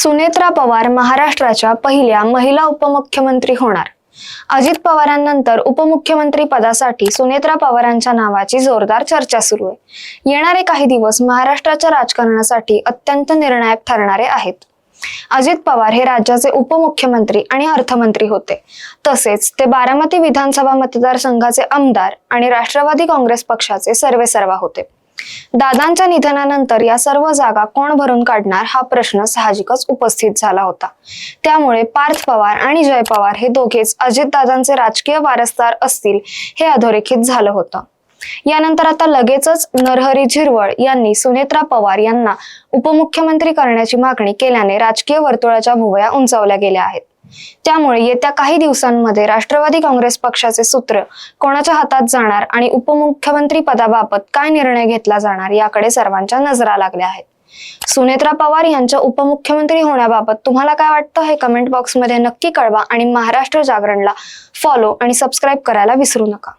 सुनेत्रा पवार महाराष्ट्राच्या पहिल्या महिला उपमुख्यमंत्री होणार। अजित पवारांनंतर उपमुख्यमंत्री पदासाठी सुनेत्रा पवारांच्या नावाची जोरदार चर्चा सुरू आहे। येणारे काही दिवस महाराष्ट्राच्या राजकारणासाठी अत्यंत निर्णायक ठरणारे आहेत। अजित पवार हे राज्याचे उपमुख्यमंत्री आणि अर्थमंत्री होते। तसेच ते बारामती विधानसभा मतदारसंघाचे आमदार आणि राष्ट्रवादी काँग्रेस पक्षाचे सर्वेसर्वा होते। दादांच्या निधनानंतर या सर्व जागा कोण भरून काढणार हा प्रश्न साहजिकच उपस्थित झाला होता। त्यामुळे पार्थ पवार आणि जय पवार हे दोघेच अजितदादांचे राजकीय वारसदार असतील हे अधोरेखित झालं होतं। यानंतर आता लगेचच नरहरी झिरवळ यांनी सुनेत्रा पवार यांना उपमुख्यमंत्री करण्याची मागणी केल्याने राजकीय वर्तुळाच्या भुवया उंचावल्या गेल्या आहेत। त्यामुळे येत्या काही दिवसांमध्ये राष्ट्रवादी काँग्रेस पक्षाचे सूत्र कोणाच्या हातात जाणार आणि उपमुख्यमंत्री पदाबाबत काय निर्णय घेतला जाणार याकडे सर्वांच्या नजरा लागल्या आहेत। सुनेत्रा पवार यांच्या उपमुख्यमंत्री होण्याबाबत तुम्हाला काय वाटतं हे कमेंट बॉक्समध्ये नक्की कळवा आणि महाराष्ट्र जागरणला फॉलो आणि सबस्क्राईब करायला विसरू नका।